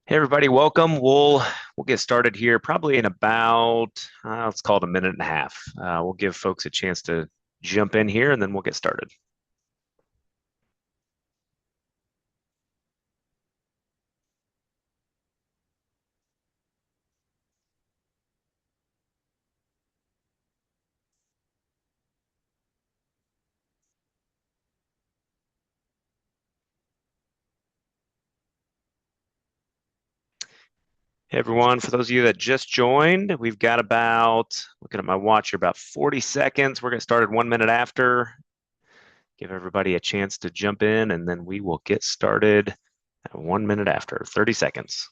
Hey everybody, welcome. We'll get started here probably in about let's call it a minute and a half. We'll give folks a chance to jump in here and then we'll get started. Hey everyone, for those of you that just joined, we've got about, looking at my watch here, about 40 seconds. We're going to start 1 minute after. Give everybody a chance to jump in and then we will get started at 1 minute after, 30 seconds.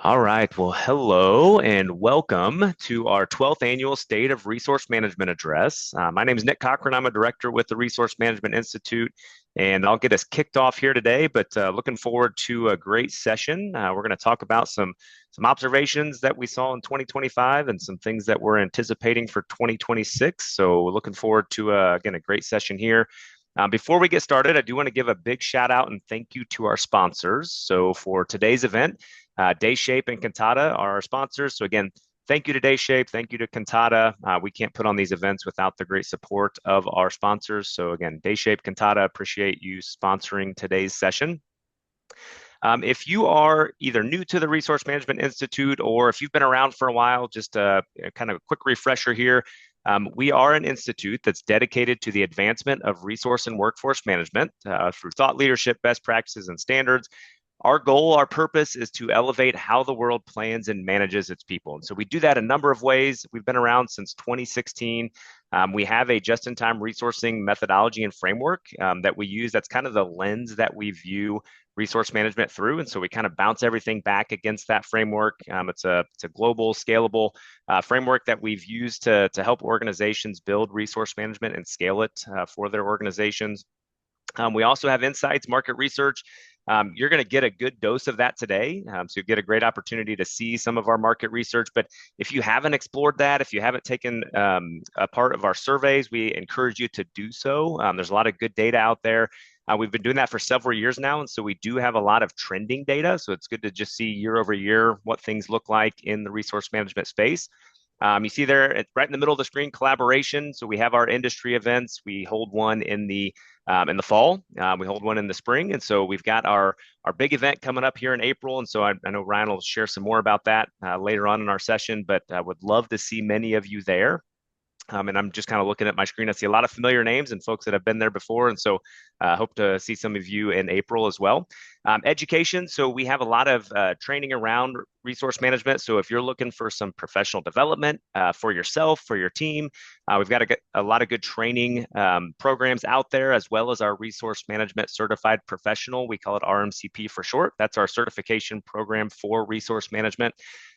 All right. Well, hello and welcome to our 12th annual State of Resource Management Address. My name is Nick Cochran. I'm a director with the Resource Management Institute, and I'll get us kicked off here today. But looking forward to a great session. We're going to talk about some observations that we saw in 2025 and some things that we're anticipating for 2026. So looking forward to again a great session here. Before we get started, I do want to give a big shout out and thank you to our sponsors. So for today's event, Dayshape and Cantata are our sponsors. So again, thank you to Dayshape, thank you to Cantata. We can't put on these events without the great support of our sponsors. So again, Dayshape, Cantata, appreciate you sponsoring today's session. If you are either new to the Resource Management Institute or if you've been around for a while, just a kind of a quick refresher here. We are an institute that's dedicated to the advancement of resource and workforce management through thought leadership, best practices, and standards. Our goal, our purpose is to elevate how the world plans and manages its people. And so we do that a number of ways. We've been around since 2016. We have a just-in-time resourcing methodology and framework that we use. That's kind of the lens that we view resource management through. And so we kind of bounce everything back against that framework. It's a global, scalable framework that we've used to help organizations build resource management and scale it for their organizations. We also have insights, market research. You're going to get a good dose of that today. So you get a great opportunity to see some of our market research. But if you haven't explored that, if you haven't taken a part of our surveys, we encourage you to do so. There's a lot of good data out there. We've been doing that for several years now. And so we do have a lot of trending data. So it's good to just see year over year what things look like in the resource management space. You see there right in the middle of the screen, collaboration. So we have our industry events. We hold one in the fall. We hold one in the spring, and so we've got our big event coming up here in April. And so I know Ryan will share some more about that later on in our session. But I would love to see many of you there. And I'm just kind of looking at my screen. I see a lot of familiar names and folks that have been there before. And so I hope to see some of you in April as well. Education. So we have a lot of training around resource management. So if you're looking for some professional development for yourself, for your team, we've got a lot of good training programs out there, as well as our resource management certified professional. We call it RMCP for short. That's our certification program for resource management.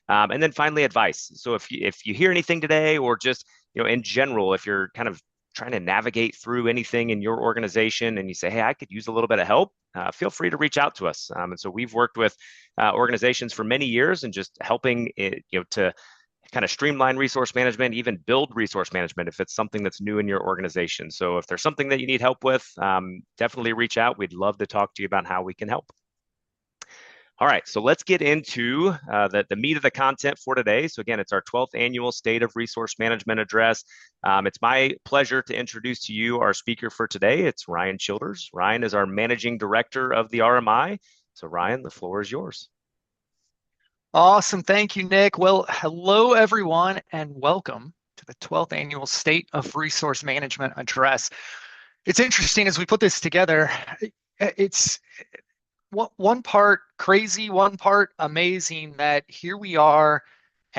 And then finally, advice. So if you hear anything today, or just in general, if you're kind of trying to navigate through anything in your organization and you say, hey, I could use a little bit of help, feel free to reach out to us. And so we've worked with organizations for many years and just helping it, to kind of streamline resource management, even build resource management if it's something that's new in your organization. So if there's something that you need help with, definitely reach out. We'd love to talk to you about how we can help. All right, so let's get into the meat of the content for today. So again, it's our 12th annual State of Resource Management Address. It's my pleasure to introduce to you our speaker for today. It's Ryan Childers. Ryan is our Managing Director of the RMI. So Ryan, the floor is yours. Awesome. Thank you, Nick. Well, hello, everyone, and welcome to the 12th annual State of Resource Management Address. It's interesting as we put this together, it's one part crazy, one part amazing that here we are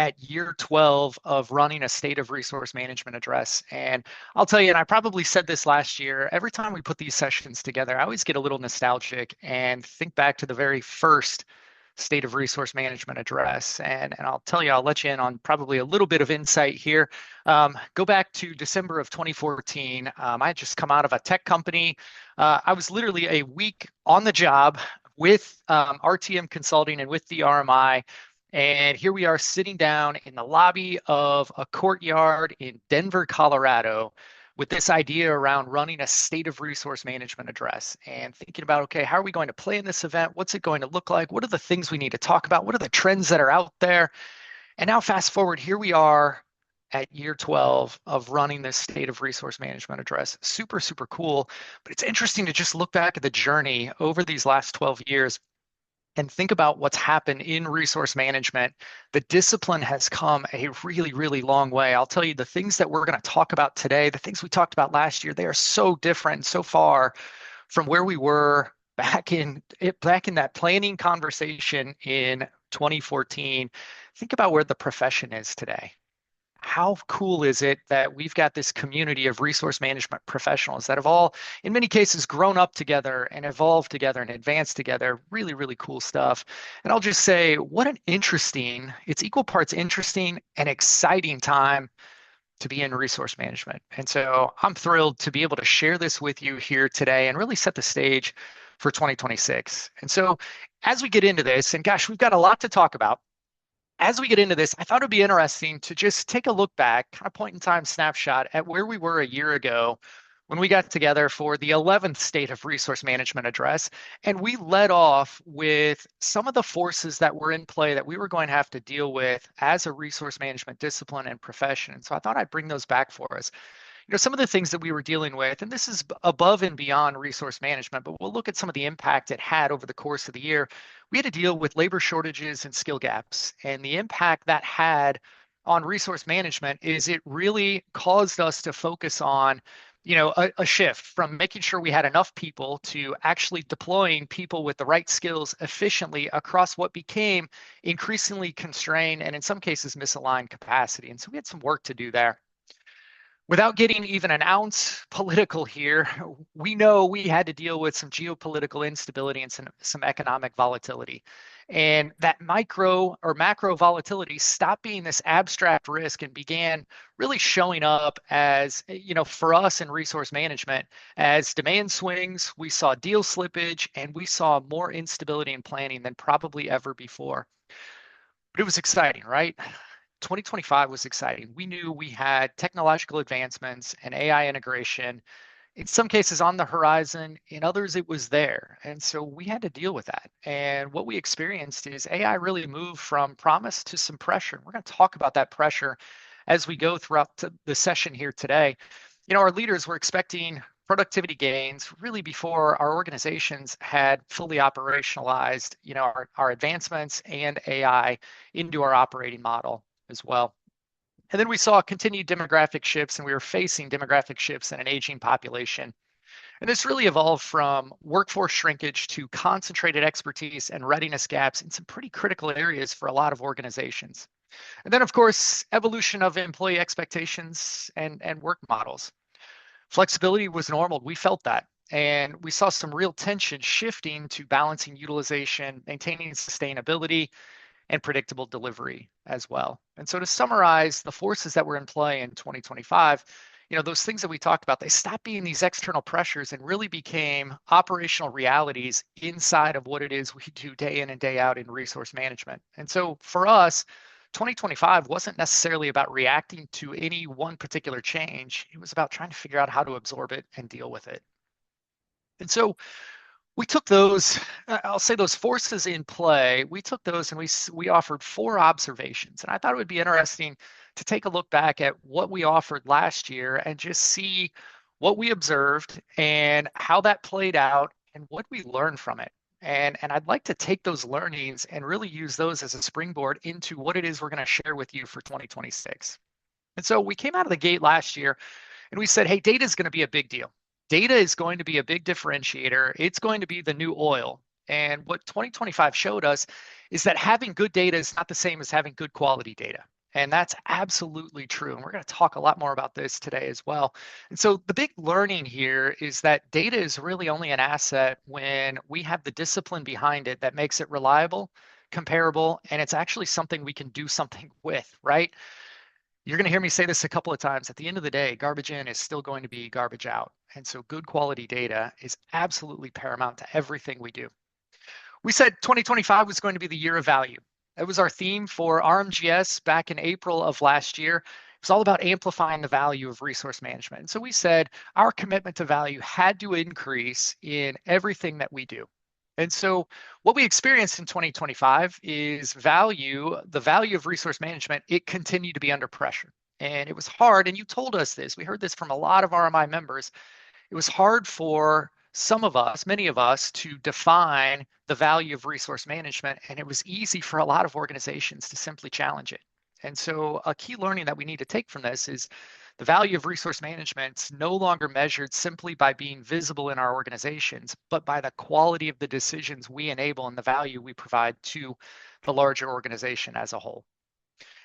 at year 12 of running a state of resource management address. And I'll tell you, and I probably said this last year, every time we put these sessions together, I always get a little nostalgic and think back to the very first state of resource management address. And I'll tell you, I'll let you in on probably a little bit of insight here. Go back to December of 2014. I had just come out of a tech company. I was literally a week on the job with RTM Consulting and with the RMI. And here we are sitting down in the lobby of a courtyard in Denver, Colorado, with this idea around running a state of resource management address and thinking about, okay, how are we going to play in this event? What's it going to look like? What are the things we need to talk about? What are the trends that are out there? And now fast forward, here we are at year 12 of running this state of resource management address. Super, super cool. But it's interesting to just look back at the journey over these last 12 years and think about what's happened in resource management. The discipline has come a really, really long way. I'll tell you, the things that we're going to talk about today, the things we talked about last year, they are so different, so far from where we were back in that planning conversation in 2014. Think about where the profession is today. How cool is it that we've got this community of resource management professionals that have all, in many cases, grown up together and evolved together and advanced together? Really, really cool stuff. And I'll just say, what an interesting, it's equal parts interesting and exciting time to be in resource management. And so I'm thrilled to be able to share this with you here today and really set the stage for 2026. And so as we get into this, and gosh, we've got a lot to talk about. As we get into this, I thought it'd be interesting to just take a look back, kind of point in time snapshot at where we were a year ago when we got together for the 11th State of Resource Management Address. And we led off with some of the forces that were in play that we were going to have to deal with as a resource management discipline and profession. And so I thought I'd bring those back for us. Some of the things that we were dealing with, and this is above and beyond resource management, but we'll look at some of the impact it had over the course of the year. We had to deal with labor shortages and skill gaps, and the impact that had on resource management is it really caused us to focus on a shift from making sure we had enough people to actually deploying people with the right skills efficiently across what became increasingly constrained and in some cases misaligned capacity. And so we had some work to do there. Without getting even an ounce political here, we know we had to deal with some geopolitical instability and some economic volatility. And that micro or macro volatility stopped being this abstract risk and began really showing up as, for us in resource management, as demand swings, we saw deal slippage, and we saw more instability in planning than probably ever before. But it was exciting, right? 2025 was exciting. We knew we had technological advancements and AI integration, in some cases on the horizon, in others it was there. And so we had to deal with that. And what we experienced is AI really moved from promise to some pressure. We're going to talk about that pressure as we go throughout the session here today. Our leaders were expecting productivity gains really before our organizations had fully operationalized, our advancements and AI into our operating model as well. And then we saw continued demographic shifts, and we were facing demographic shifts in an aging population. And this really evolved from workforce shrinkage to concentrated expertise and readiness gaps in some pretty critical areas for a lot of organizations. And then, of course, evolution of employee expectations and work models. Flexibility was normal. We felt that. And we saw some real tension shifting to balancing utilization, maintaining sustainability, and predictable delivery as well. And so to summarize the forces that were in play in 2025, those things that we talked about, they stopped being these external pressures and really became operational realities inside of what it is we do day in and day out in resource management. And so for us, 2025 wasn't necessarily about reacting to any one particular change. It was about trying to figure out how to absorb it and deal with it. And so we took those, I'll say those forces in play, we took those and we offered 4 observations. And I thought it would be interesting to take a look back at what we offered last year and just see what we observed and how that played out and what we learned from it. And I'd like to take those learnings and really use those as a springboard into what it is we're going to share with you for 2026. And so we came out of the gate last year and we said, hey, data is going to be a big deal. Data is going to be a big differentiator. It's going to be the new oil. And what 2025 showed us is that having good data is not the same as having good quality data. And that's absolutely true. And we're going to talk a lot more about this today as well. And so the big learning here is that data is really only an asset when we have the discipline behind it that makes it reliable, comparable, and it's actually something we can do something with, right? You're going to hear me say this a couple of times. At the end of the day, garbage in is still going to be garbage out. And so good quality data is absolutely paramount to everything we do. We said 2025 was going to be the year of value. That was our theme for RMGS back in April of last year. It was all about amplifying the value of resource management. And so we said our commitment to value had to increase in everything that we do. And so what we experienced in 2025 is the value of resource management, it continued to be under pressure. And it was hard. And you told us this. We heard this from a lot of RMI members. It was hard for some of us, many of us, to define the value of resource management. And it was easy for a lot of organizations to simply challenge it. And so, a key learning that we need to take from this is the value of resource management is no longer measured simply by being visible in our organizations, but by the quality of the decisions we enable and the value we provide to the larger organization as a whole.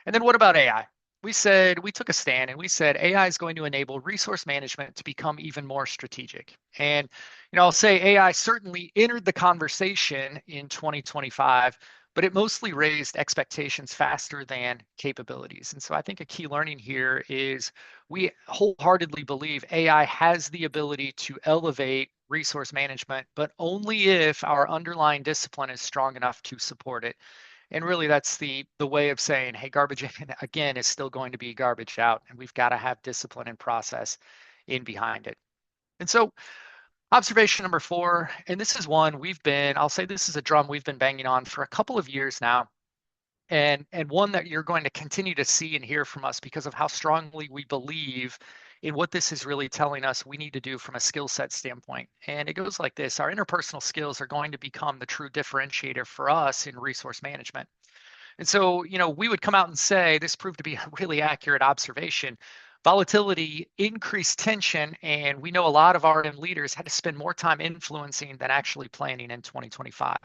And then what about AI? We took a stand and we said AI is going to enable resource management to become even more strategic. And I'll say AI certainly entered the conversation in 2025, but it mostly raised expectations faster than capabilities. And so I think a key learning here is we wholeheartedly believe AI has the ability to elevate resource management, but only if our underlying discipline is strong enough to support it. And really, that's the way of saying, hey, garbage in again is still going to be garbage out, and we've got to have discipline and process in behind it. And so, observation number 4, and this is one I'll say this is a drum we've been banging on for a couple of years now, and one that you're going to continue to see and hear from us because of how strongly we believe in what this is really telling us we need to do from a skill set standpoint. And it goes like this: our interpersonal skills are going to become the true differentiator for us in resource management. And so, we would come out and say this proved to be a really accurate observation. Volatility increased tension, and we know a lot of RM leaders had to spend more time influencing than actually planning in 2025.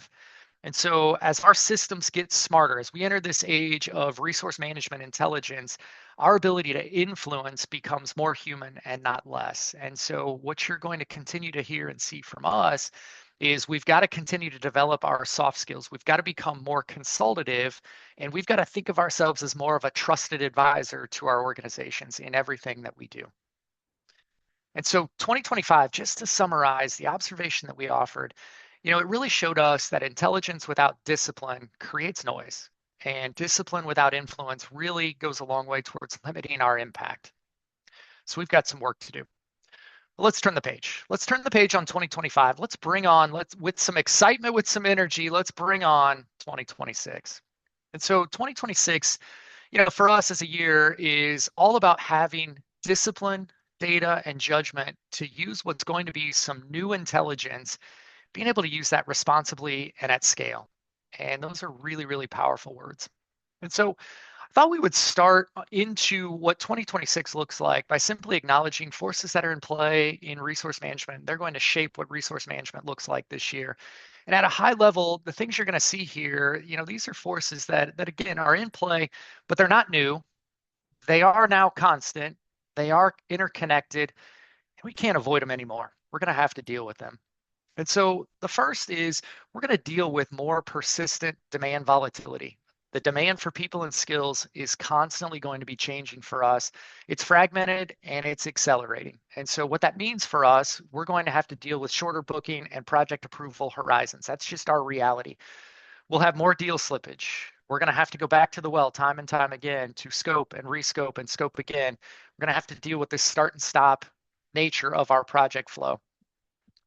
And so, as our systems get smarter, as we enter this age of resource management intelligence, our ability to influence becomes more human and not less. And so, what you're going to continue to hear and see from us is we've got to continue to develop our soft skills. We've got to become more consultative, and we've got to think of ourselves as more of a trusted advisor to our organizations in everything that we do. And so 2025, just to summarize the observation that we offered, it really showed us that intelligence without discipline creates noise, and discipline without influence really goes a long way towards limiting our impact. So we've got some work to do. Let's turn the page. Let's turn the page on 2025. With some excitement, with some energy, let's bring on 2026. And so 2026, for us as a year is all about having discipline, data, and judgment to use what's going to be some new intelligence, being able to use that responsibly and at scale. And those are really, really powerful words. And so I thought we would start into what 2026 looks like by simply acknowledging forces that are in play in resource management. They're going to shape what resource management looks like this year. And at a high level, the things you're going to see here, these are forces that again are in play, but they're not new. They are now constant. They are interconnected, and we can't avoid them anymore. We're going to have to deal with them. And so the first is we're going to deal with more persistent demand volatility. The demand for people and skills is constantly going to be changing for us. It's fragmented and it's accelerating. And so what that means for us, we're going to have to deal with shorter booking and project approval horizons. That's just our reality. We'll have more deal slippage. We're going to have to go back to the well time and time again to scope and rescope and scope again. We're going to have to deal with this start and stop nature of our project flow.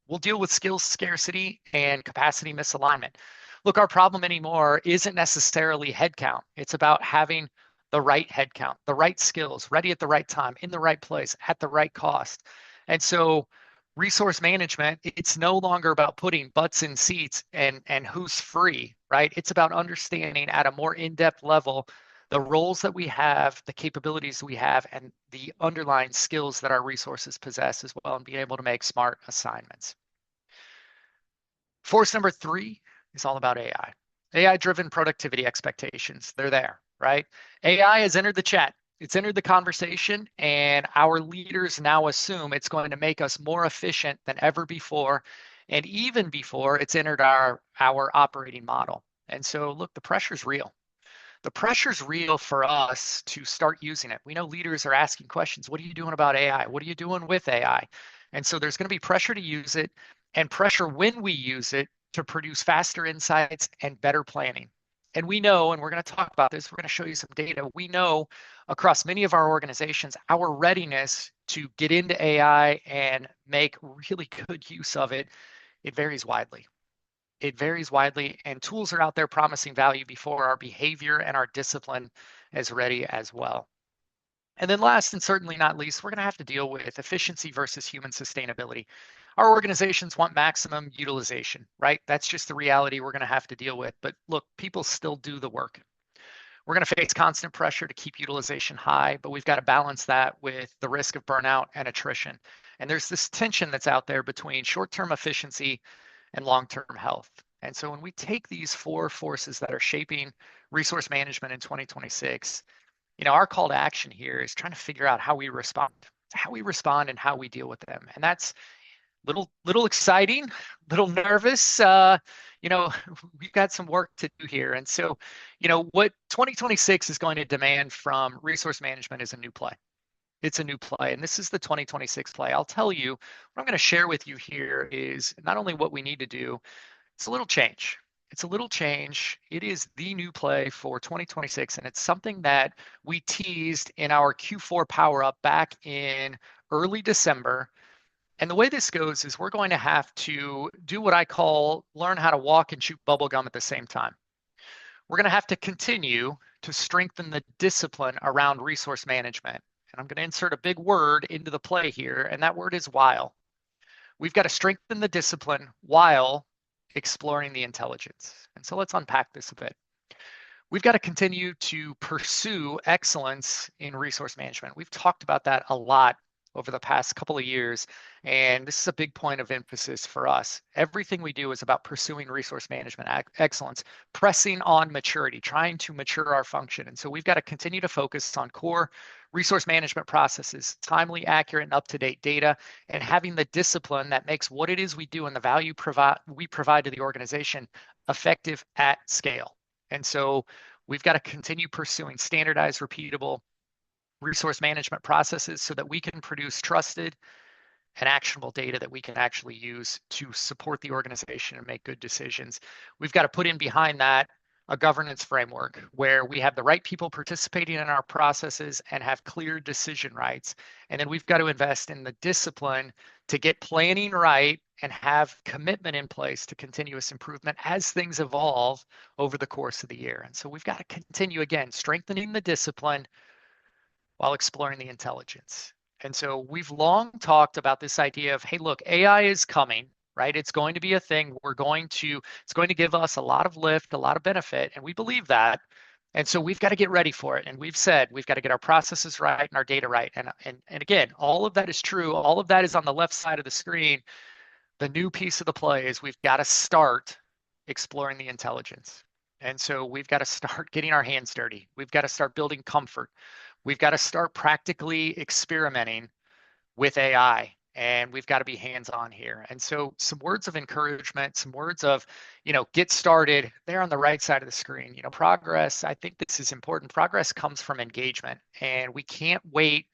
We'll deal with skills scarcity and capacity misalignment. Look, our problem anymore isn't necessarily headcount. It's about having the right headcount, the right skills, ready at the right time, in the right place, at the right cost. And so resource management, it's no longer about putting butts in seats and who's free, right? It's about understanding at a more in-depth level the roles that we have, the capabilities we have, and the underlying skills that our resources possess as well, and being able to make smart assignments. Force number 3 is all about AI. AI-driven productivity expectations. They're there, right? AI has entered the chat. It's entered the conversation, and our leaders now assume it's going to make us more efficient than ever before, and even before it's entered our operating model. And so, look, the pressure's real. The pressure's real for us to start using it. We know leaders are asking questions. What are you doing about AI? What are you doing with AI? And so there's going to be pressure to use it and pressure when we use it to produce faster insights and better planning. And we know, and we're going to talk about this, we're going to show you some data. We know across many of our organizations, our readiness to get into AI and make really good use of it, it varies widely. It varies widely, and tools are out there promising value before our behavior and our discipline is ready as well. And then last and certainly not least, we're going to have to deal with efficiency versus human sustainability. Our organizations want maximum utilization, right? That's just the reality we're going to have to deal with. But look, people still do the work. We're going to face constant pressure to keep utilization high, but we've got to balance that with the risk of burnout and attrition. And there's this tension that's out there between short-term efficiency and long-term health. And so when we take these four forces that are shaping resource management in 2026, our call to action here is trying to figure out how we respond and how we deal with them. And that's little exciting, little nervous. We've got some work to do here. And so, what 2026 is going to demand from resource management is a new play. It's a new play, and this is the 2026 play. I'll tell you, what I'm going to share with you here is not only what we need to do, it's a little change. It's a little change. It is the new play for 2026, and it's something that we teased in our Q4 Power Up back in early December. And the way this goes is we're going to have to do what I call learn how to walk and chew bubblegum at the same time. We're going to have to continue to strengthen the discipline around resource management. And I'm going to insert a big word into the play here, and that word is while. We've got to strengthen the discipline while exploring the intelligence. And so let's unpack this a bit. We've got to continue to pursue excellence in resource management. We've talked about that a lot over the past couple of years, and this is a big point of emphasis for us. Everything we do is about pursuing resource management excellence, pressing on maturity, trying to mature our function. And so we've got to continue to focus on core resource management processes, timely, accurate, and up-to-date data, and having the discipline that makes what it is we do and the value we provide to the organization effective at scale. And so we've got to continue pursuing standardized, repeatable resource management processes so that we can produce trusted and actionable data that we can actually use to support the organization and make good decisions. We've got to put in behind that a governance framework where we have the right people participating in our processes and have clear decision rights. And then we've got to invest in the discipline to get planning right and have commitment in place to continuous improvement as things evolve over the course of the year. And so we've got to continue, again, strengthening the discipline while exploring the intelligence. And so we've long talked about this idea of, hey, look, AI is coming, right? It's going to be a thing. It's going to give us a lot of lift, a lot of benefit, and we believe that. And so we've got to get ready for it. And we've said we've got to get our processes right and our data right. And again, all of that is true. All of that is on the left side of the screen. The new piece of the play is we've got to start exploring the intelligence. And so we've got to start getting our hands dirty. We've got to start building comfort. We've got to start practically experimenting with AI, and we've got to be hands-on here. And so some words of encouragement, some words of, get started there on the right side of the screen. Progress, I think this is important. Progress comes from engagement, and we can't wait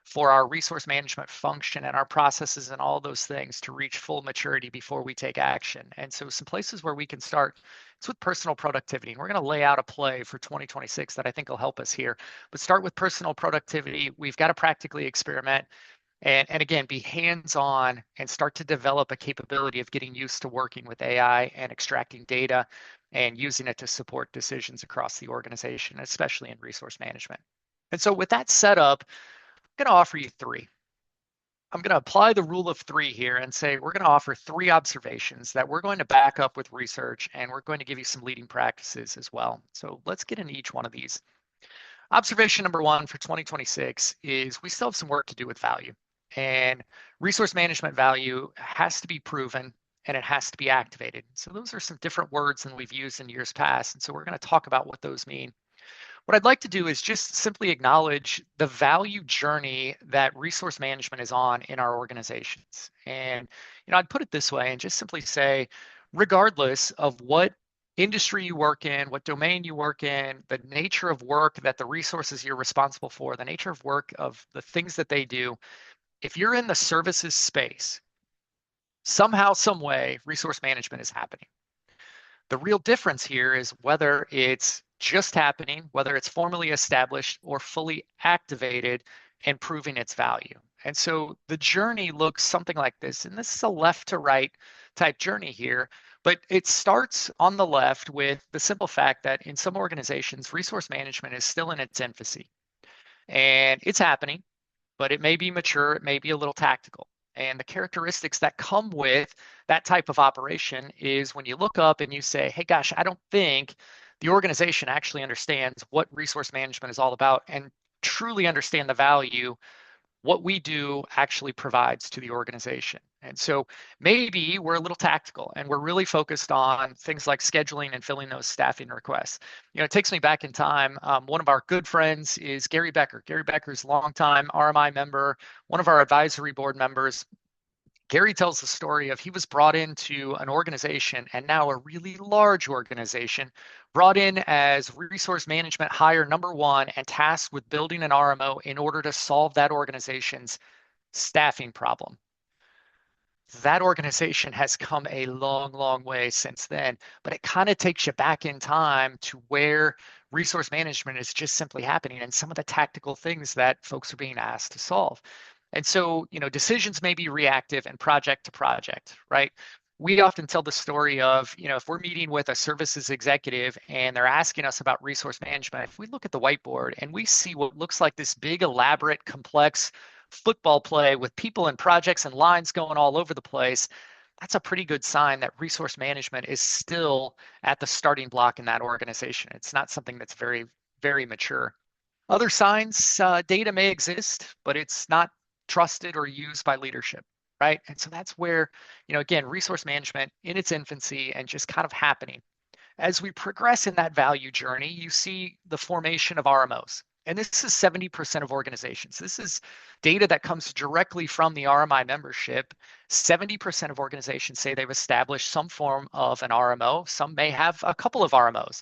for our resource management function and our processes and all those things to reach full maturity before we take action. And so some places where we can start, it's with personal productivity. And we're going to lay out a play for 2026 that I think will help us here. But start with personal productivity. We've got to practically experiment and again, be hands-on and start to develop a capability of getting used to working with AI and extracting data and using it to support decisions across the organization, especially in resource management. And so with that setup, I'm going to offer you three. I'm going to apply the rule of three here and say we're going to offer three observations that we're going to back up with research, and we're going to give you some leading practices as well. So let's get into each one of these. Observation number one for 2026 is we still have some work to do with value. And resource management value has to be proven and it has to be activated. So those are some different words than we've used in years past. And so we're going to talk about what those mean. What I'd like to do is just simply acknowledge the value journey that resource management is on in our organizations. And, I'd put it this way and just simply say, regardless of what industry you work in, what domain you work in, the nature of work that the resources you're responsible for, the nature of work of the things that they do, if you're in the services space, somehow, some way, resource management is happening. The real difference here is whether it's just happening, whether it's formally established or fully activated and proving its value. And so the journey looks something like this. And this is a left to right type journey here, but it starts on the left with the simple fact that in some organizations, resource management is still in its infancy and it's happening, but it may be mature, it may be a little tactical. And the characteristics that come with that type of operation is when you look up and you say, hey, gosh, I don't think the organization actually understands what resource management is all about and truly understand the value what we do actually provides to the organization. And so maybe we're a little tactical and we're really focused on things like scheduling and filling those staffing requests. It takes me back in time. One of our good friends is Gary Becker. Gary Becker's longtime RMI member, one of our advisory board members. Gary tells the story of he was brought into an organization and now a really large organization, brought in as resource management hire number one and tasked with building an RMO in order to solve that organization's staffing problem. That organization has come a long, long way since then, but it kind of takes you back in time to where resource management is just simply happening and some of the tactical things that folks are being asked to solve. And so, decisions may be reactive and project to project, right? We often tell the story of, if we're meeting with a services executive and they're asking us about resource management, if we look at the whiteboard and we see what looks like this big, elaborate, complex football play with people and projects and lines going all over the place, that's a pretty good sign that resource management is still at the starting block in that organization. It's not something that's very, very mature. Other signs, data may exist, but it's not trusted or used by leadership, right? And so that's where, again, resource management in its infancy and just kind of happening. As we progress in that value journey, you see the formation of RMOs. And this is 70% of organizations. This is data that comes directly from the RMI membership. 70% of organizations say they've established some form of an RMO. Some may have a couple of RMOs.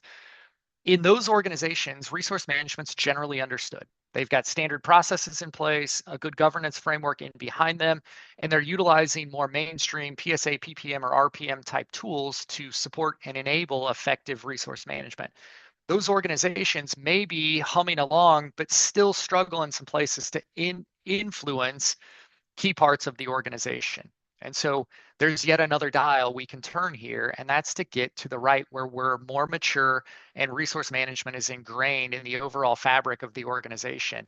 In those organizations, resource management's generally understood. They've got standard processes in place, a good governance framework in behind them, and they're utilizing more mainstream PSA, PPM, or RPM type tools to support and enable effective resource management. Those organizations may be humming along, but still struggle in some places to influence key parts of the organization. And so there's yet another dial we can turn here, and that's to get to the right where we're more mature and resource management is ingrained in the overall fabric of the organization.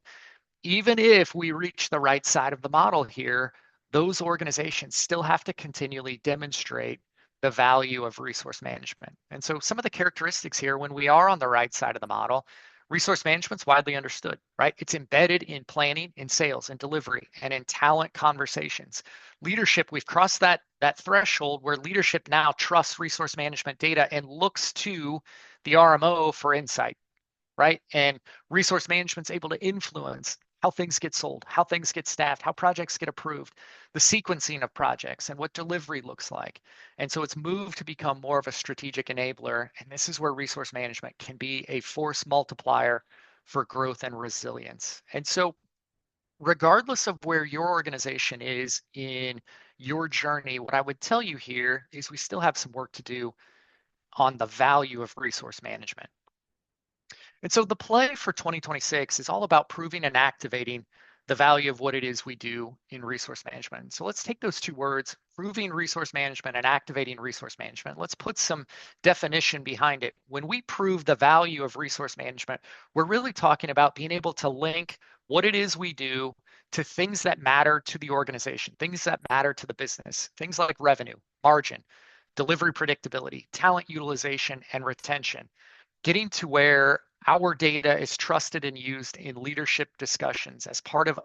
Even if we reach the right side of the model here, those organizations still have to continually demonstrate the value of resource management. And so some of the characteristics here, when we are on the right side of the model, resource management's widely understood, right? It's embedded in planning, in sales, in delivery, and in talent conversations. Leadership, we've crossed that threshold where leadership now trusts resource management data and looks to the RMO for insight, right? And resource management's able to influence how things get sold, how things get staffed, how projects get approved, the sequencing of projects, and what delivery looks like. And so it's moved to become more of a strategic enabler. And this is where resource management can be a force multiplier for growth and resilience. And so regardless of where your organization is in your journey, what I would tell you here is we still have some work to do on the value of resource management. And so the play for 2026 is all about proving and activating the value of what it is we do in resource management. So let's take those two words, proving resource management and activating resource management. Let's put some definition behind it. When we prove the value of resource management, we're really talking about being able to link what it is we do to things that matter to the organization, things that matter to the business, things like revenue, margin, delivery predictability, talent utilization, and retention. Getting to where our data is trusted and used in leadership discussions as part of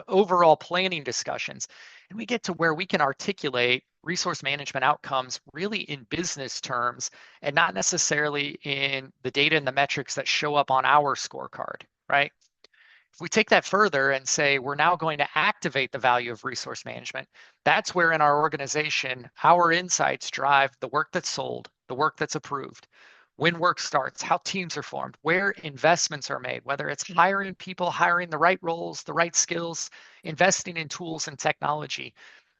overall planning discussions, and we get to where we can articulate resource management outcomes really in business terms and not necessarily in the data and the metrics that show up on our scorecard, right? If we take that further and say we're now going to activate the value of resource management, that's where in our organization, our insights drive the work that's sold, the work that's approved, when work starts, how teams are formed, where investments are made, whether it's hiring people, hiring the right roles, the right skills, investing in tools and technology.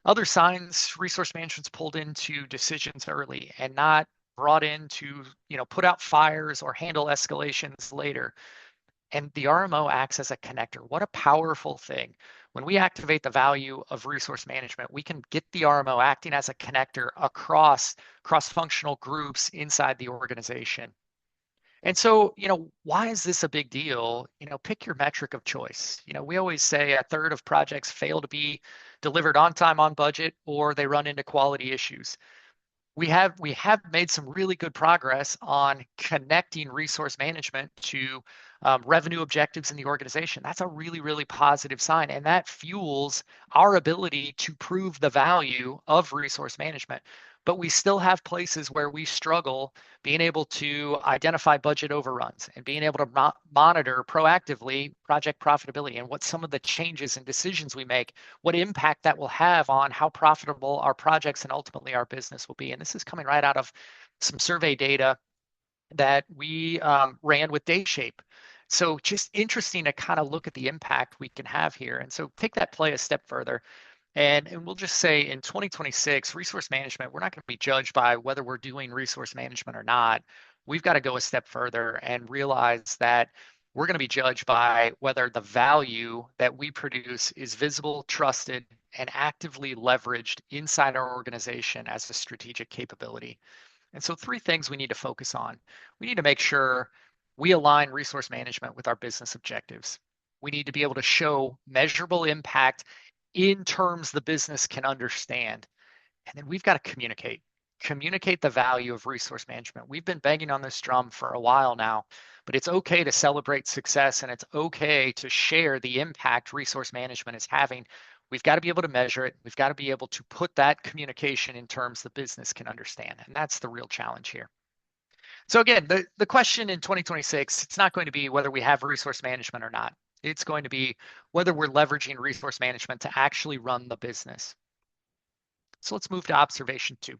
Other signs resource management's pulled into decisions early and not brought in to, put out fires or handle escalations later. And the RMO acts as a connector. What a powerful thing. When we activate the value of resource management, we can get the RMO acting as a connector across cross-functional groups inside the organization. And so, why is this a big deal? Pick your metric of choice. We always say a third of projects fail to be delivered on time, on budget, or they run into quality issues. We have made some really good progress on connecting resource management to revenue objectives in the organization. That's a really, really positive sign, and that fuels our ability to prove the value of resource management. But we still have places where we struggle being able to identify budget overruns and being able to monitor proactively project profitability and what some of the changes and decisions we make, what impact that will have on how profitable our projects and ultimately our business will be. And this is coming right out of some survey data that we ran with DayShape. So just interesting to kind of look at the impact we can have here. And so take that play a step further. And we'll just say in 2026, resource management, we're not going to be judged by whether we're doing resource management or not. We've got to go a step further and realize that we're going to be judged by whether the value that we produce is visible, trusted, and actively leveraged inside our organization as a strategic capability. And so 3 things we need to focus on. We need to make sure we align resource management with our business objectives. We need to be able to show measurable impact in terms the business can understand. And then we've got to communicate the value of resource management. We've been banging on this drum for a while now, but it's okay to celebrate success and it's okay to share the impact resource management is having. We've got to be able to measure it. We've got to be able to put that communication in terms the business can understand. And that's the real challenge here. So again, the question in 2026, it's not going to be whether we have resource management or not. It's going to be whether we're leveraging resource management to actually run the business. So let's move to observation 2.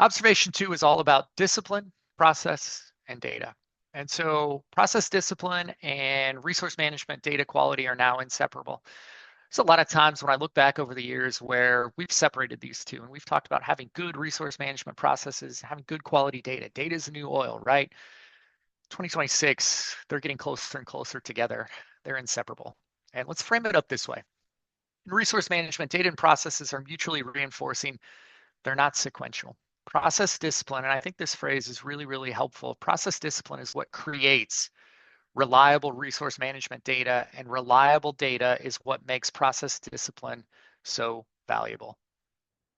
Observation 2 is all about discipline, process, and data. And so process discipline and resource management data quality are now inseparable. There's a lot of times when I look back over the years where we've separated these two and we've talked about having good resource management processes, having good quality data. Data is the new oil, right? 2026, they're getting closer and closer together. They're inseparable. And let's frame it up this way. In resource management, data and processes are mutually reinforcing. They're not sequential. Process discipline, and I think this phrase is really, really helpful. Process discipline is what creates reliable resource management data, and reliable data is what makes process discipline so valuable.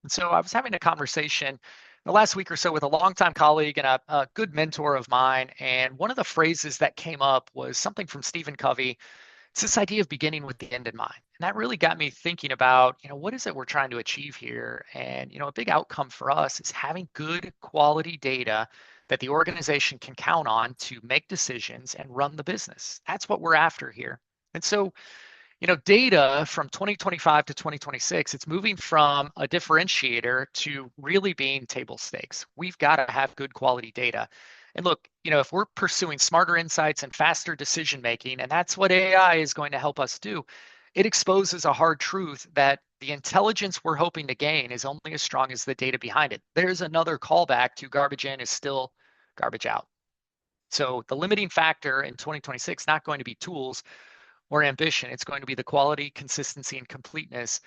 And so I was having a conversation the last week or so with a longtime colleague and a good mentor of mine. And one of the phrases that came up was something from Stephen Covey. It's this idea of beginning with the end in mind. And that really got me thinking about, what is it we're trying to achieve here? And, a big outcome for us is having good quality data that the organization can count on to make decisions and run the business. That's what we're after here. And so data from 2025 to 2026, it's moving from a differentiator to really being table stakes. We've got to have good quality data. And look, if we're pursuing smarter insights and faster decision making, and that's what AI is going to help us do, it exposes a hard truth that the intelligence we're hoping to gain is only as strong as the data behind it. There's another callback to garbage in is still garbage out. So the limiting factor in 2026 not going to be tools or ambition. It's going to be the quality, consistency, and completeness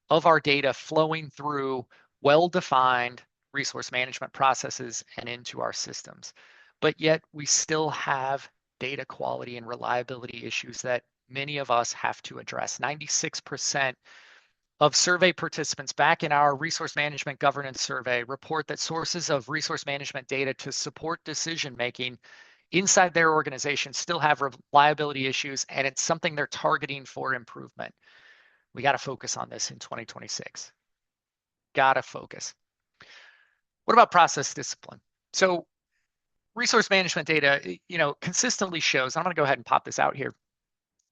of our data flowing through well-defined resource management processes and into our systems. But yet we still have data quality and reliability issues that many of us have to address. 96% of survey participants back in our resource management governance survey report that sources of resource management data to support decision making inside their organization still have reliability issues, and it's something they're targeting for improvement. We got to focus on this in 2026. gotta focus. What about process discipline? So resource management data, consistently shows, I'm going to go ahead and pop this out here,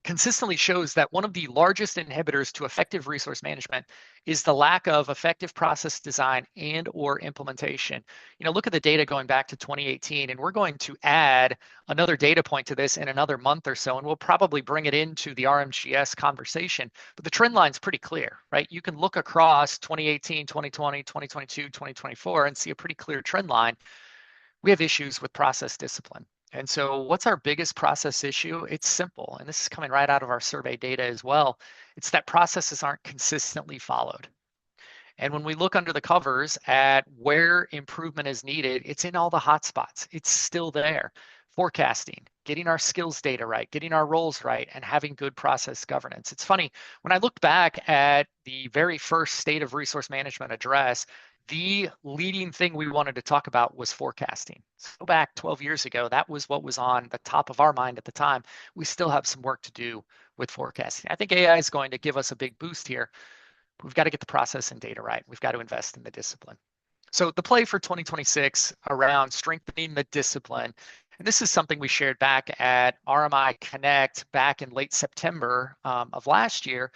consistently shows that one of the largest inhibitors to effective resource management is the lack of effective process design and or implementation. Look at the data going back to 2018, and we're going to add another data point to this in another month or so, and we'll probably bring it into the RMGS conversation. But the trend line's pretty clear, right? You can look across 2018, 2020, 2022, 2024 and see a pretty clear trend line. We have issues with process discipline. And so what's our biggest process issue? It's simple, and this is coming right out of our survey data as well. It's that processes aren't consistently followed. And when we look under the covers at where improvement is needed, it's in all the hot spots. It's still there. Forecasting, getting our skills data right, getting our roles right, and having good process governance. It's funny, when I looked back at the very first State of Resource Management address, the leading thing we wanted to talk about was forecasting. So back 12 years ago, that was what was on the top of our mind at the time. We still have some work to do with forecasting. I think AI is going to give us a big boost here. We've got to get the process and data right. We've got to invest in the discipline. So the play for 2026 around strengthening the discipline, and this is something we shared back at RMI Connect back in late September of last year.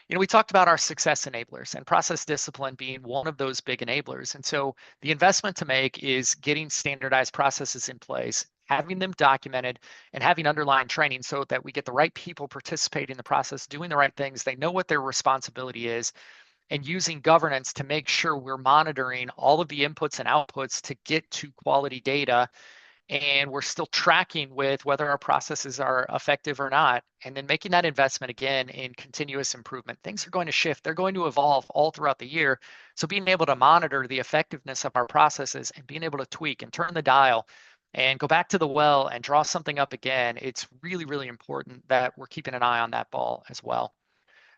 We talked about our success enablers and process discipline being one of those big enablers. And so the investment to make is getting standardized processes in place, having them documented, and having underlying training so that we get the right people participating in the process, doing the right things. They know what their responsibility is, and using governance to make sure we're monitoring all of the inputs and outputs to get to quality data. And we're still tracking with whether our processes are effective or not, and then making that investment again in continuous improvement. Things are going to shift. They're going to evolve all throughout the year. So being able to monitor the effectiveness of our processes and being able to tweak and turn the dial and go back to the well and draw something up again, it's really, really important that we're keeping an eye on that ball as well.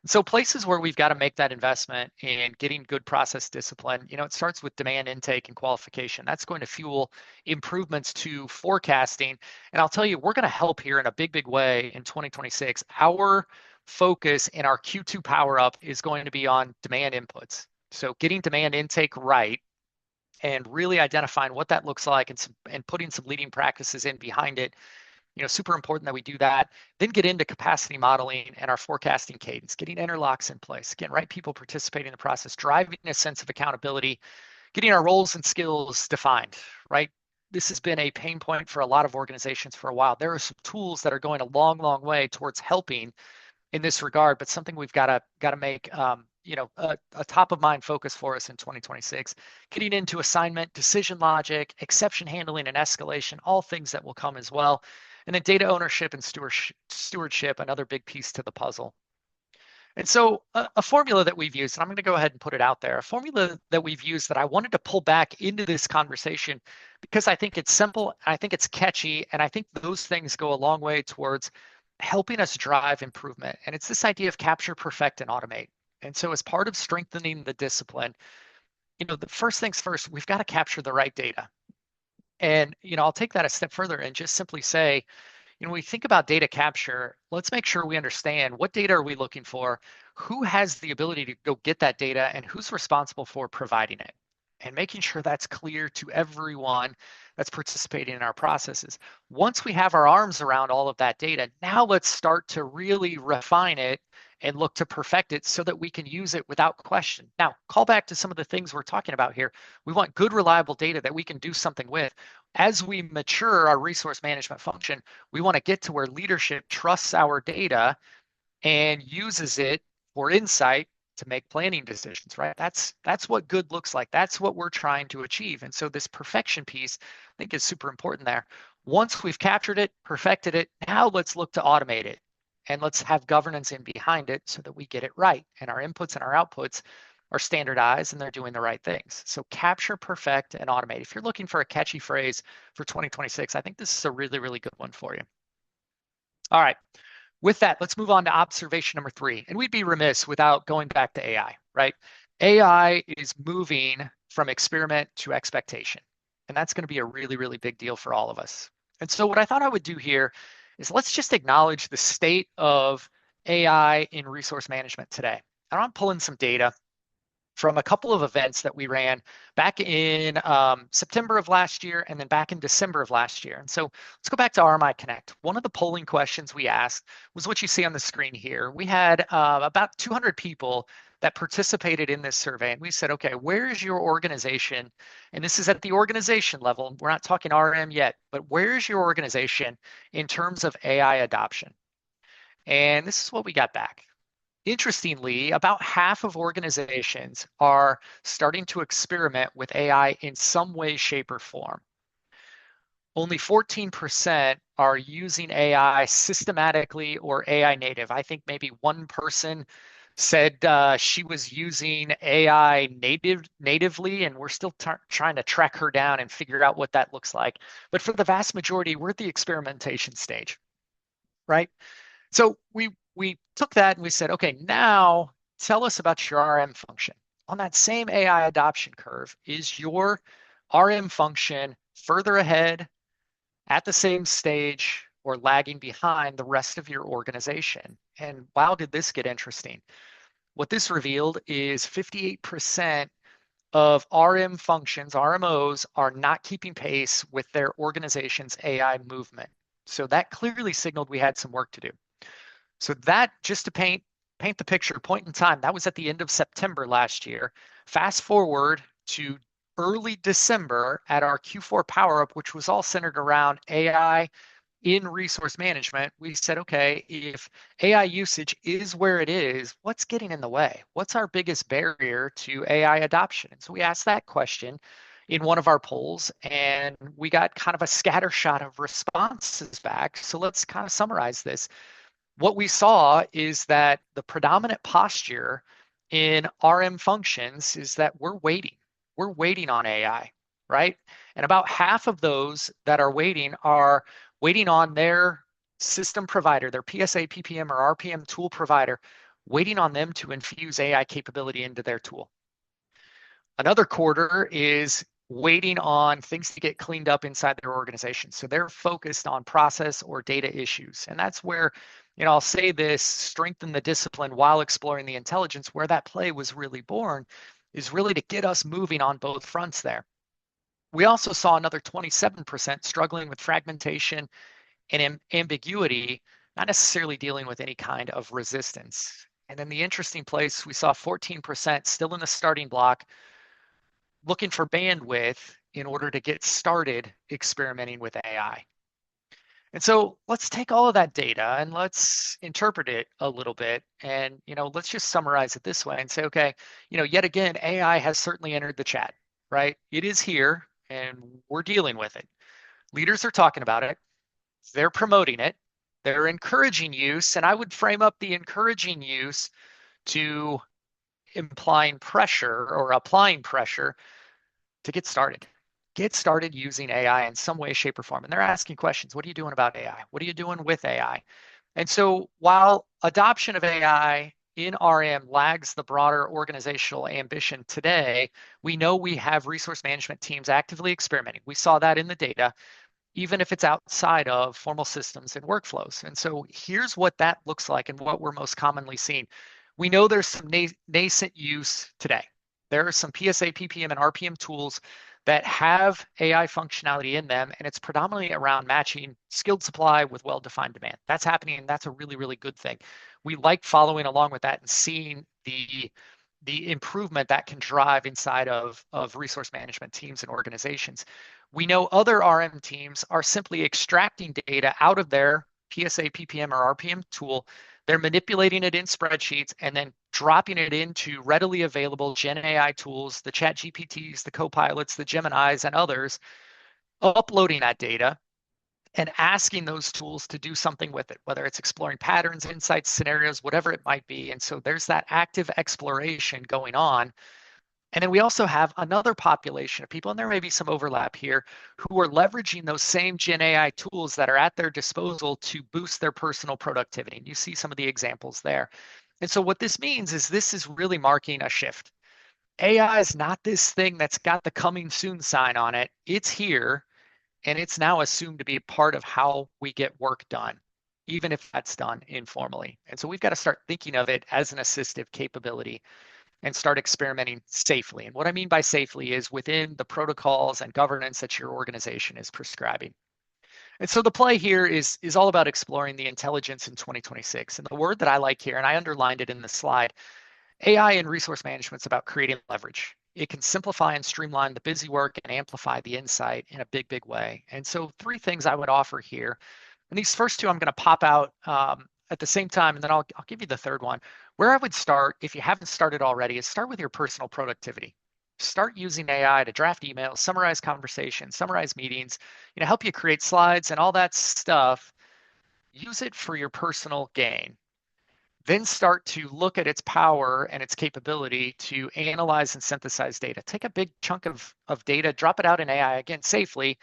So places where we've got to make that investment in getting good process discipline, it starts with demand intake and qualification. That's going to fuel improvements to forecasting. And I'll tell you, we're going to help here in a big, big way in 2026. Our focus in our Q2 Power Up is going to be on demand inputs. So getting demand intake right and really identifying what that looks like and putting some leading practices in behind it. Super important that we do that. Then get into capacity modeling and our forecasting cadence, getting interlocks in place, getting right people participating in the process, driving a sense of accountability, getting our roles and skills defined, right? This has been a pain point for a lot of organizations for a while. There are some tools that are going a long, long way towards helping in this regard, but something we've got to make a top of mind focus for us in 2026. Getting into assignment, decision logic, exception handling, and escalation, all things that will come as well. And then data ownership and stewardship, another big piece to the puzzle. And so a formula that we've used, and I'm going to go ahead and put it out there, a formula that we've used that I wanted to pull back into this conversation because I think it's simple, I think it's catchy, and I think those things go a long way towards helping us drive improvement. And it's this idea of capture, perfect, and automate. And so as part of strengthening the discipline, the first things first, we've got to capture the right data. And, I'll take that a step further and just simply say, when we think about data capture, let's make sure we understand what data are we looking for, who has the ability to go get that data, and who's responsible for providing it, and making sure that's clear to everyone that's participating in our processes. Once we have our arms around all of that data, now let's start to really refine it and look to perfect it so that we can use it without question. Now, call back to some of the things we're talking about here. We want good, reliable data that we can do something with. As we mature our resource management function, we want to get to where leadership trusts our data and uses it for insight to make planning decisions, right? That's what good looks like. That's what we're trying to achieve. And so this perfection piece, I think, is super important there. Once we've captured it, perfected it, now let's look to automate it. And let's have governance in behind it so that we get it right. And our inputs and our outputs are standardized and they're doing the right things. So capture, perfect, and automate. If you're looking for a catchy phrase for 2026, I think this is a really, really good one for you. All right. With that, let's move on to observation number 3. And we'd be remiss without going back to AI, right? AI is moving from experiment to expectation. And that's going to be a really, really big deal for all of us. And so what I thought I would do here is let's just acknowledge the state of AI in resource management today. And I'm pulling some data from a couple of events that we ran back in September of last year and then back in December of last year. And so let's go back to RMI Connect. One of the polling questions we asked was what you see on the screen here. We had about 200 people that participated in this survey. And we said, okay, where is your organization? And this is at the organization level. We're not talking RM yet, but where is your organization in terms of AI adoption? And this is what we got back. Interestingly, about half of organizations are starting to experiment with AI in some way, shape, or form. Only 14% are using AI systematically or AI native. I think maybe one person said she was using AI natively, and we're still trying to track her down and figure out what that looks like. But for the vast majority, we're at the experimentation stage, right? So we took that and we said, okay, now tell us about your RM function. On that same AI adoption curve, is your RM function further ahead, at the same stage, or lagging behind the rest of your organization? And wow, did this get interesting. What this revealed is 58% of RM functions, RMOs, are not keeping pace with their organization's AI movement. So that clearly signaled we had some work to do. So that, just to paint the picture, point in time, that was at the end of September last year. Fast forward to early December at our Q4 Power Up, which was all centered around AI in resource management. We said, okay, if AI usage is where it is, what's getting in the way? What's our biggest barrier to AI adoption? And so we asked that question in one of our polls, and we got kind of a scattershot of responses back. So let's kind of summarize this. What we saw is that the predominant posture in RM functions is that we're waiting. We're waiting on AI, right? And about half of those that are waiting on their system provider, their PSA, PPM, or RPM tool provider, waiting on them to infuse AI capability into their tool. Another quarter is waiting on things to get cleaned up inside their organization. So they're focused on process or data issues. And that's where, I'll say this, strengthen the discipline while exploring the intelligence, where that play was really born, is really to get us moving on both fronts there. We also saw another 27% struggling with fragmentation and ambiguity, not necessarily dealing with any kind of resistance. And then the interesting place, we saw 14% still in the starting block, looking for bandwidth in order to get started experimenting with AI. And so let's take all of that data and let's interpret it a little bit. And, let's just summarize it this way and say, okay, yet again, AI has certainly entered the chat, right? It is here and we're dealing with it. Leaders are talking about it. They're promoting it. They're encouraging use. And I would frame up the encouraging use to implying pressure or applying pressure to get started. Get started using AI in some way, shape, or form. And they're asking questions. What are you doing about AI? What are you doing with AI? And so while adoption of AI in RM lags the broader organizational ambition today, we know we have resource management teams actively experimenting. We saw that in the data, even if it's outside of formal systems and workflows. And so here's what that looks like and what we're most commonly seeing. We know there's some nascent use today. There are some PSA, PPM, and RPM tools that have AI functionality in them, and it's predominantly around matching skilled supply with well-defined demand. That's happening, and that's a really, really good thing. We like following along with that and seeing the improvement that can drive inside of resource management teams and organizations. We know other RM teams are simply extracting data out of their PSA, PPM, or RPM tool. They're manipulating it in spreadsheets and then dropping it into readily available Gen AI tools, the Chat GPTs, the Copilots, the Geminis, and others, uploading that data and asking those tools to do something with it, whether it's exploring patterns, insights, scenarios, whatever it might be. And so there's that active exploration going on. And then we also have another population of people, and there may be some overlap here, who are leveraging those same Gen AI tools that are at their disposal to boost their personal productivity. And you see some of the examples there. And so what this means is this is really marking a shift. AI is not this thing that's got the coming soon sign on it. It's here, and it's now assumed to be a part of how we get work done, even if that's done informally. And so we've got to start thinking of it as an assistive capability. and start experimenting safely. And what I mean by safely is within the protocols and governance that your organization is prescribing. And so the play here is all about exploring the intelligence in 2026. And the word that I like here, and I underlined it in the slide, AI in resource management is about creating leverage. It can simplify and streamline the busy work and amplify the insight in a big, big way. And so three things I would offer here. And these first two I'm going to pop out at the same time, and then I'll give you the third one. Where I would start, if you haven't started already, is start with your personal productivity. Start using AI to draft emails, summarize conversations, summarize meetings, help you create slides and all that stuff. Use it for your personal gain. Then start to look at its power and its capability to analyze and synthesize data. Take a big chunk of data, drop it out in AI, again, safely,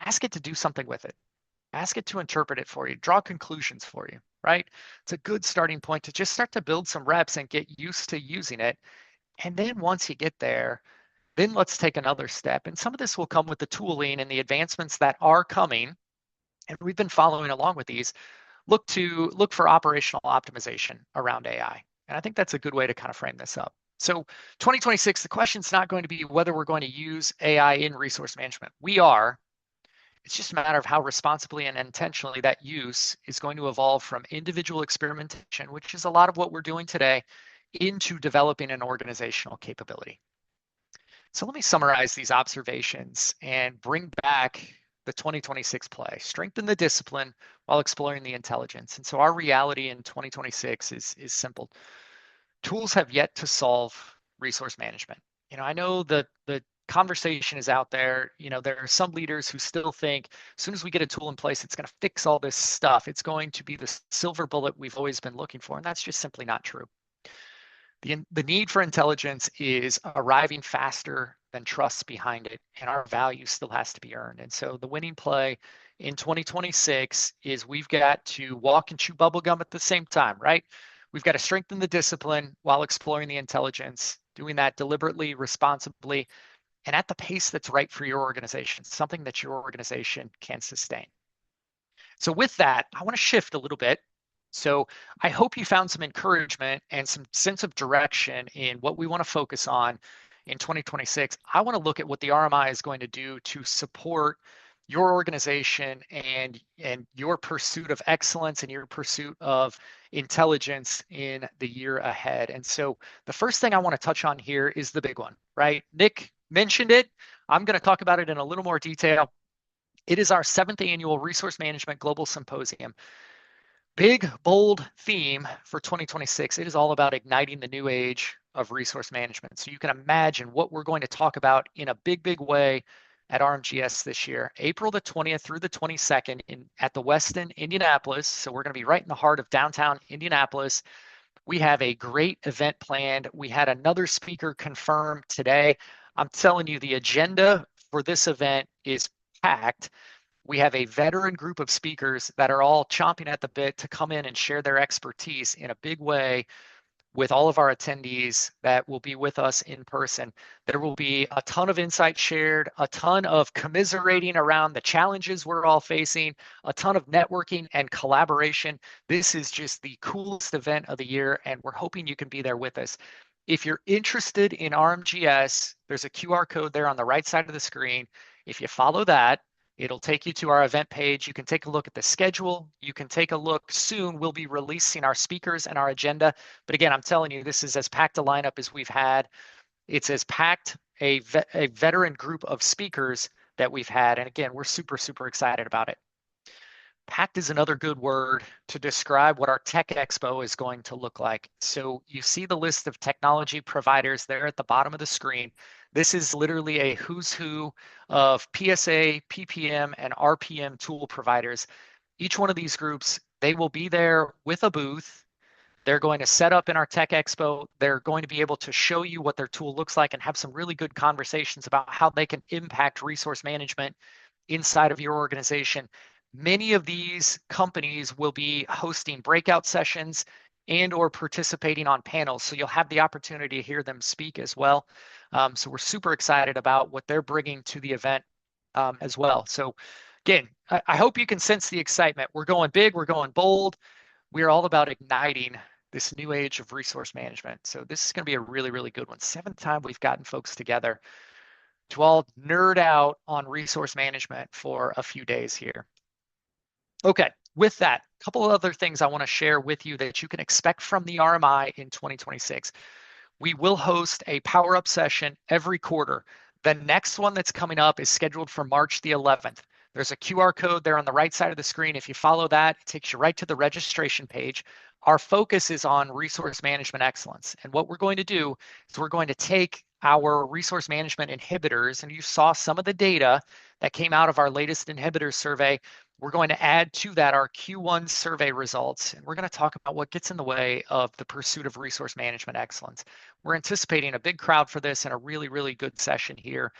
ask it to do something with it. Ask it to interpret it for you, draw conclusions for you, right? It's a good starting point to just start to build some reps and get used to using it. And then once you get there, then let's take another step. And some of this will come with the tooling and the advancements that are coming. And we've been following along with these. Look for operational optimization around AI. And I think that's a good way to kind of frame this up. So 2026, the question's not going to be whether we're going to use AI in resource management. We are. It's just a matter of how responsibly and intentionally that use is going to evolve from individual experimentation, which is a lot of what we're doing today, into developing an organizational capability. So let me summarize these observations and bring back the 2026 play. Strengthen the discipline while exploring the intelligence. And so our reality in 2026 is simple. Tools have yet to solve resource management. I know the conversation is out there. There are some leaders who still think as soon as we get a tool in place, it's going to fix all this stuff. It's going to be the silver bullet we've always been looking for. And that's just simply not true. The need for intelligence is arriving faster than trust behind it, and our value still has to be earned. And so the winning play in 2026 is we've got to walk and chew bubblegum at the same time, right? We've got to strengthen the discipline while exploring the intelligence, doing that deliberately, responsibly, and at the pace that's right for your organization, something that your organization can sustain. So with that, I want to shift a little bit. So I hope you found some encouragement and some sense of direction in what we want to focus on in 2026. I want to look at what the RMI is going to do to support your organization and your pursuit of excellence and your pursuit of intelligence in the year ahead. And so the first thing I want to touch on here is the big one, right? Nick mentioned it. I'm going to talk about it in a little more detail. It is our 7th annual Resource Management Global Symposium. Big, bold theme for 2026. It is all about igniting the new age of resource management. So you can imagine what we're going to talk about in a big, big way at RMGS this year, April the 20th through the 22nd at the Westin, Indianapolis. So we're going to be right in the heart of downtown Indianapolis. We have a great event planned. We had another speaker confirmed today. I'm telling you, the agenda for this event is packed. We have a veteran group of speakers that are all chomping at the bit to come in and share their expertise in a big way with all of our attendees that will be with us in person. There will be a ton of insight shared, a ton of commiserating around the challenges we're all facing, a ton of networking and collaboration. This is just the coolest event of the year, and we're hoping you can be there with us. If you're interested in RMGS, there's a QR code there on the right side of the screen. If you follow that, it'll take you to our event page. You can take a look at the schedule. You can take a look soon. We'll be releasing our speakers and our agenda. But again, I'm telling you, this is as packed a lineup as we've had. It's as packed a veteran group of speakers that we've had. And again, we're super, super excited about it. Packed is another good word to describe what our Tech Expo is going to look like. So you see the list of technology providers there at the bottom of the screen. This is literally a who's who of PSA, PPM, and RPM tool providers. Each one of these groups, they will be there with a booth. They're going to set up in our Tech Expo. They're going to be able to show you what their tool looks like and have some really good conversations about how they can impact resource management inside of your organization. Many of these companies will be hosting breakout sessions and or participating on panels. So you'll have the opportunity to hear them speak as well. So we're super excited about what they're bringing to the event as well. So again, I hope you can sense the excitement. We're going big, we're going bold. We're all about igniting this new age of resource management. So this is going to be a really, really good one. Seventh time we've gotten folks together to all nerd out on resource management for a few days here. Okay, with that, a couple of other things I want to share with you that you can expect from the RMI in 2026. We will host a power up session every quarter. The next one that's coming up is scheduled for March the 11th. There's a QR code there on the right side of the screen. If you follow that, it takes you right to the registration page. Our focus is on resource management excellence. And what we're going to do is we're going to take our resource management inhibitors, and you saw some of the data that came out of our latest inhibitors survey. We're going to add to that our Q1 survey results, and we're going to talk about what gets in the way of the pursuit of resource management excellence. We're anticipating a big crowd for this and a really, really good session here.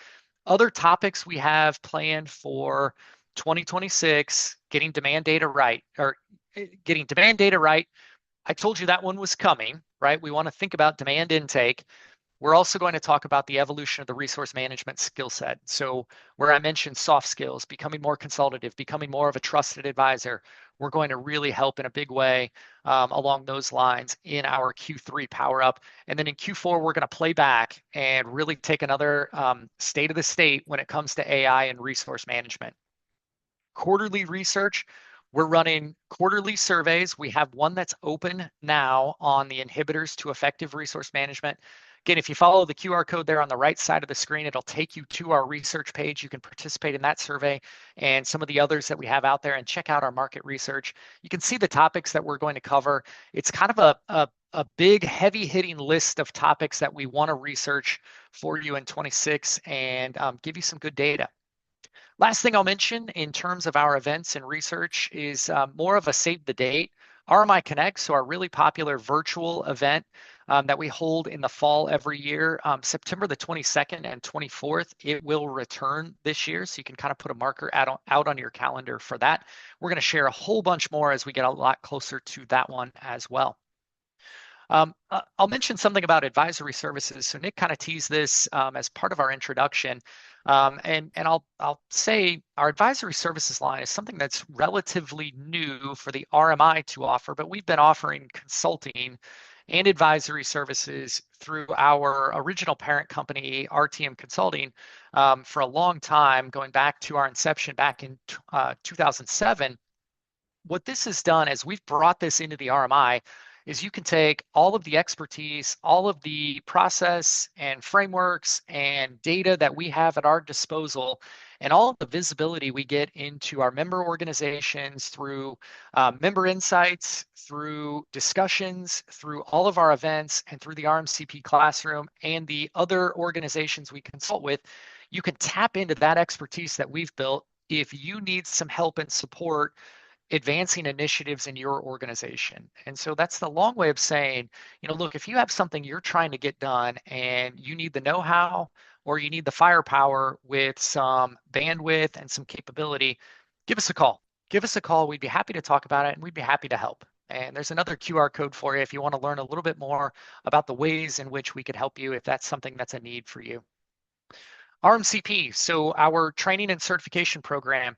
Other topics we have planned for 2026, getting demand data right, getting demand data right. I told you that one was coming, right? We want to think about demand intake. We're also going to talk about the evolution of the resource management skill set. So where I mentioned soft skills, becoming more consultative, becoming more of a trusted advisor, we're going to really help in a big way along those lines in our Q3 Power Up. And then in Q4, we're going to play back and really take another state of the state when it comes to AI and resource management. Quarterly research, we're running quarterly surveys. We have one that's open now on the inhibitors to effective resource management. Again, if you follow the QR code there on the right side of the screen, it'll take you to our research page. You can participate in that survey and some of the others that we have out there and check out our market research. You can see the topics that we're going to cover. It's kind of a big, heavy-hitting list of topics that we want to research for you in 26 and give you some good data. Last thing I'll mention in terms of our events and research is more of a save the date. RMI Connect, so our really popular virtual event that we hold in the fall every year, September the 22nd and 24th, it will return this year. So you can kind of put a marker out on your calendar for that. We're going to share a whole bunch more as we get a lot closer to that one as well. I'll mention something about advisory services. So Nick kind of teased this as part of our introduction. And I'll say our advisory services line is something that's relatively new for the RMI to offer, but we've been offering consulting and advisory services through our original parent company, RTM Consulting, for a long time, going back to our inception back in 2007. What this has done is we've brought this into the RMI is you can take all of the expertise, all of the process and frameworks and data that we have at our disposal, and all of the visibility we get into our member organizations through member insights, through discussions, through all of our events, and through the RMCP classroom and the other organizations we consult with. You can tap into that expertise that we've built if you need some help and support advancing initiatives in your organization. And so that's the long way of saying, look, if you have something you're trying to get done and you need the know-how or you need the firepower with some bandwidth and some capability, give us a call. Give us a call. We'd be happy to talk about it and we'd be happy to help. And there's another QR code for you if you want to learn a little bit more about the ways in which we could help you if that's something that's a need for you. RMCP, so our training and certification program.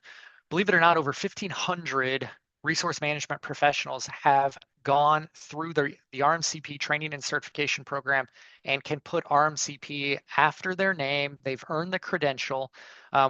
Believe it or not, over 1,500 resource management professionals have gone through the RMCP training and certification program and can put RMCP after their name. They've earned the credential.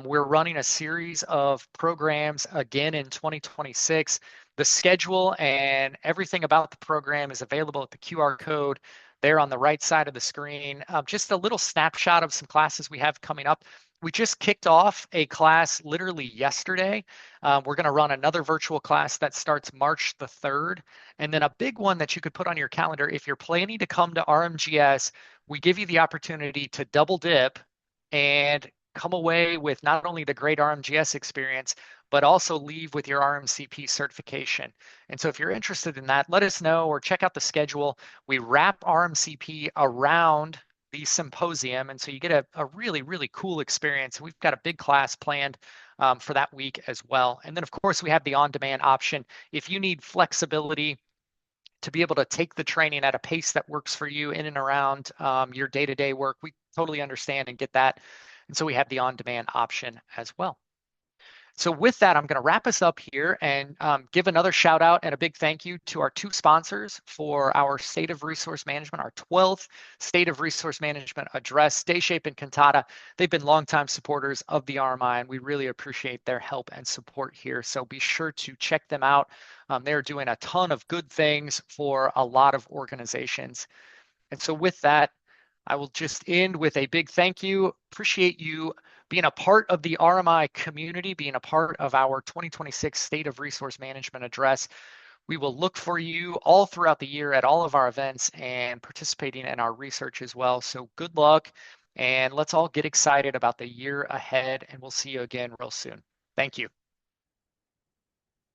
We're running a series of programs again in 2026. The schedule and everything about the program is available at the QR code there on the right side of the screen. Just a little snapshot of some classes we have coming up. We just kicked off a class literally yesterday. We're going to run another virtual class that starts March the 3rd. And then a big one that you could put on your calendar. If you're planning to come to RMGS, we give you the opportunity to double dip and come away with not only the great RMGS experience, but also leave with your RMCP certification. And so if you're interested in that, let us know or check out the schedule. We wrap RMCP around the symposium. And so you get a really, really cool experience. We've got a big class planned for that week as well. And then, of course, we have the on-demand option. If you need flexibility to be able to take the training at a pace that works for you in and around your day-to-day work, we totally understand and get that. And so we have the on-demand option as well. So with that, I'm going to wrap us up here and give another shout out and a big thank you to our two sponsors for our State of Resource Management, our 12th State of Resource Management address, Dayshape and Cantata. They've been longtime supporters of the RMI, and we really appreciate their help and support here. So be sure to check them out. They're doing a ton of good things for a lot of organizations. And so with that, I will just end with a big thank you. Appreciate you being a part of the RMI community, being a part of our 2026 State of Resource Management address. We will look for you all throughout the year at all of our events and participating in our research as well. So good luck, and let's all get excited about the year ahead, and we'll see you again real soon. Thank you.